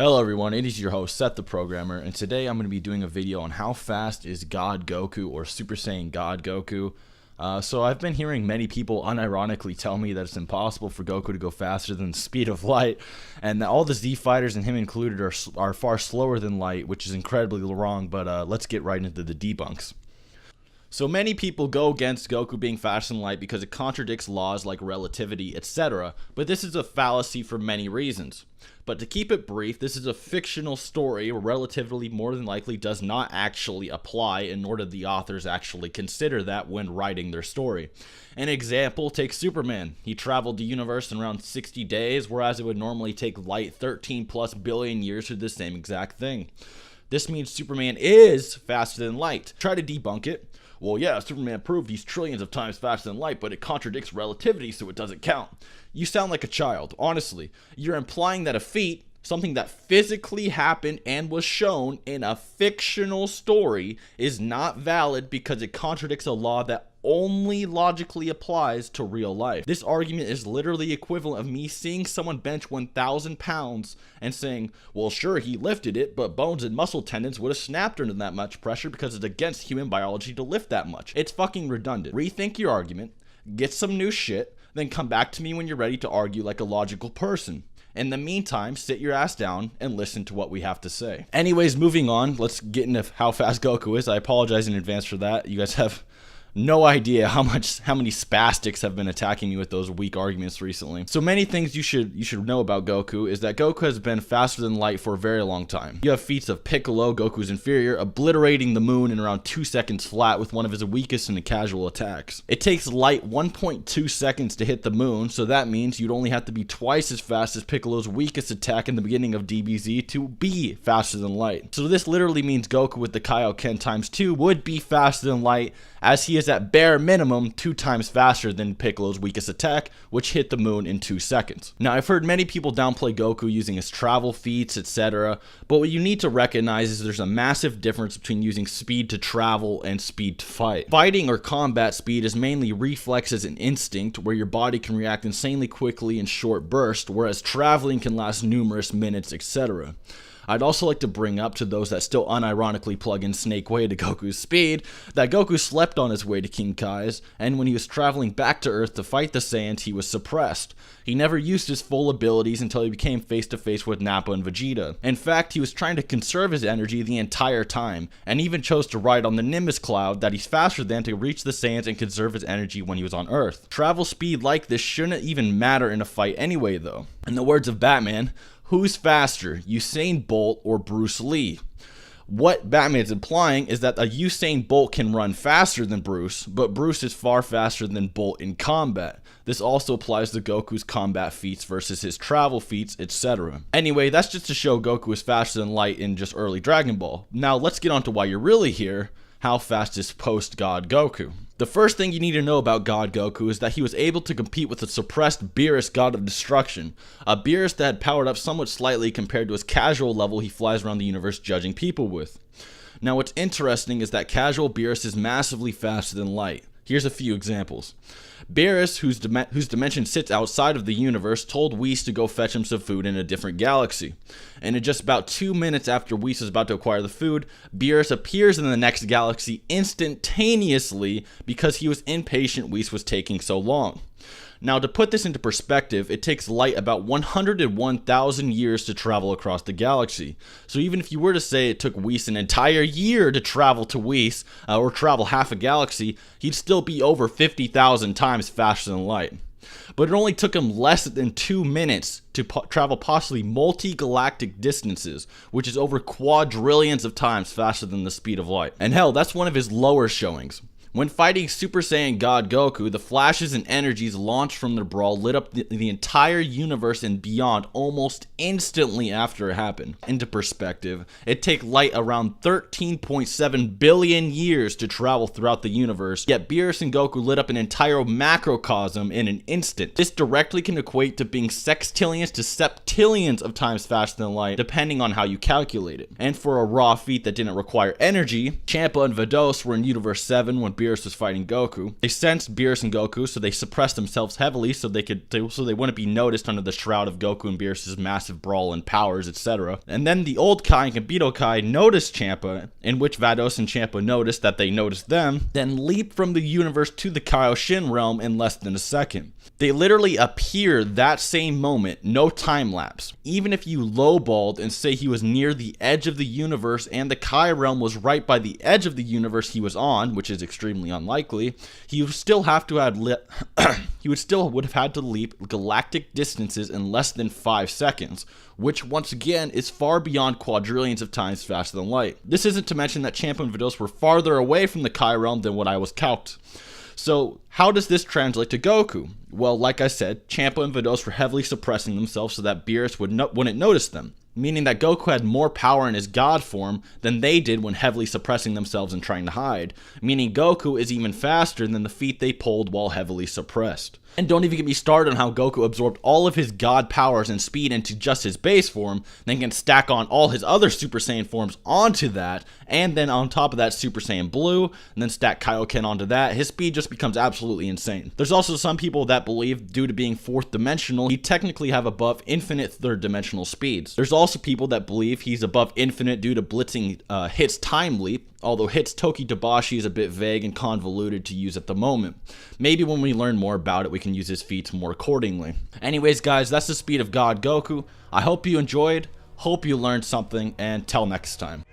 Hello everyone, it is your host Seth the Programmer, and today I'm going to be doing a video on how fast is God Goku or Super Saiyan God Goku. So I've been hearing many people unironically tell me that it's impossible for Goku to go faster than the speed of light, and that all the Z fighters, and him included, are far slower than light, which is incredibly wrong, but let's get right into the debunks. So many people go against Goku being faster than light because it contradicts laws like relativity, etc., but this is a fallacy for many reasons. But to keep it brief, this is a fictional story where relativity more than likely does not actually apply, and nor did the authors actually consider that when writing their story. An example, take Superman. He traveled the universe in around 60 days, whereas it would normally take light 13 plus billion years to do the same exact thing. This means Superman is faster than light. Try to debunk it. Well, yeah, Superman proved he's trillions of times faster than light, but it contradicts relativity, so it doesn't count. You sound like a child, honestly. You're implying that a feat, something that physically happened and was shown in a fictional story, is not valid because it contradicts a law that only logically applies to real life. This argument is literally equivalent of me seeing someone bench 1,000 pounds and saying, well, sure, he lifted it, but bones and muscle tendons would have snapped under that much pressure because it's against human biology to lift that much. It's fucking redundant. Rethink your argument, get some new shit, then come back to me when you're ready to argue like a logical person. In the meantime, sit your ass down and listen to what we have to say. Anyways, moving on, let's get into how fast Goku is. I apologize in advance for that. You guys have no idea how many spastics have been attacking me with those weak arguments recently. So many things you should know about Goku is that Goku has been faster than light for a very long time. You have feats of Piccolo, Goku's inferior, obliterating the moon in around 2 seconds flat with one of his weakest and casual attacks. It takes light 1.2 seconds to hit the moon, so that means you'd only have to be twice as fast as Piccolo's weakest attack in the beginning of DBZ to be faster than light. So this literally means Goku with the Kaioken times 2 would be faster than light, as he is at bare minimum 2 times faster than Piccolo's weakest attack, which hit the moon in 2 seconds. Now, I've heard many people downplay Goku using his travel feats, etc., but what you need to recognize is there's a massive difference between using speed to travel and speed to fight. Fighting or combat speed is mainly reflexes and instinct, where your body can react insanely quickly in short bursts, whereas traveling can last numerous minutes, etc. I'd also like to bring up to those that still unironically plug in Snake Way to Goku's speed, that Goku slept on his way to King Kai's, and when he was traveling back to Earth to fight the Saiyans, he was suppressed. He never used his full abilities until he became face to face with Nappa and Vegeta. In fact, he was trying to conserve his energy the entire time, and even chose to ride on the Nimbus Cloud that he's faster than to reach the Saiyans and conserve his energy when he was on Earth. Travel speed like this shouldn't even matter in a fight anyway though. In the words of Batman, who's faster, Usain Bolt or Bruce Lee? What Batman's implying is that a Usain Bolt can run faster than Bruce, but Bruce is far faster than Bolt in combat. This also applies to Goku's combat feats versus his travel feats, etc. Anyway, that's just to show Goku is faster than light in just early Dragon Ball. Now let's get on to why you're really here. How fast is post-God Goku? The first thing you need to know about God Goku is that he was able to compete with the suppressed Beerus God of Destruction, a Beerus that had powered up somewhat slightly compared to his casual level he flies around the universe judging people with. Now what's interesting is that casual Beerus is massively faster than light. Here's a few examples. Beerus, whose dimension sits outside of the universe, told Whis to go fetch him some food in a different galaxy. And in just about 2 minutes after Whis was about to acquire the food, Beerus appears in the next galaxy instantaneously because he was impatient Whis was taking so long. Now, to put this into perspective, it takes light about 101,000 years to travel across the galaxy. So even if you were to say it took Whis an entire year to travel to Whis, or travel half a galaxy, he'd still be over 50,000 times faster than light. But it only took him less than 2 minutes to travel possibly multi-galactic distances, which is over quadrillions of times faster than the speed of light. And hell, that's one of his lower showings. When fighting Super Saiyan God Goku, the flashes and energies launched from their brawl lit up the entire universe and beyond almost instantly after it happened. Into perspective, it takes light around 13.7 billion years to travel throughout the universe, yet Beerus and Goku lit up an entire macrocosm in an instant. This directly can equate to being sextillions to septillions of times faster than light, depending on how you calculate it. And for a raw feat that didn't require energy, Champa and Vados were in Universe 7 when Beerus was fighting Goku. They sensed Beerus and Goku, so they suppressed themselves heavily so they wouldn't be noticed under the shroud of Goku and Beerus' massive brawl and powers, etc. And then the old Kai and Kibito Kai noticed Champa, in which Vados and Champa noticed that they noticed them, then leaped from the universe to the Kaioshin realm in less than a second. They literally appear that same moment, no time lapse. Even if you lowballed and say he was near the edge of the universe and the Kai realm was right by the edge of the universe he was on, which is extremely unlikely, he would still have had to leap galactic distances in less than 5 seconds, which once again is far beyond quadrillions of times faster than light. This isn't to mention that Champa and Vados were farther away from the Kai realm than what I was calced. So how does this translate to Goku? Well, like I said, Champa and Vados were heavily suppressing themselves so that Beerus wouldn't notice them, meaning that Goku had more power in his God form than they did when heavily suppressing themselves and trying to hide, meaning Goku is even faster than the feat they pulled while heavily suppressed. And don't even get me started on how Goku absorbed all of his God powers and speed into just his base form, then can stack on all his other Super Saiyan forms onto that, and then on top of that Super Saiyan Blue, and then stack Kaioken onto that. His speed just becomes absolutely insane. There's also some people that believe, due to being 4th dimensional, he technically have above infinite 3rd dimensional speeds. There's also people that believe he's above infinite due to blitzing Hit's time leap, although Hit's Toki Dabashi is a bit vague and convoluted to use at the moment. Maybe when we learn more about it, we can use his feats more accordingly. Anyways, guys, that's the speed of God Goku. I hope you enjoyed, hope you learned something, and till next time.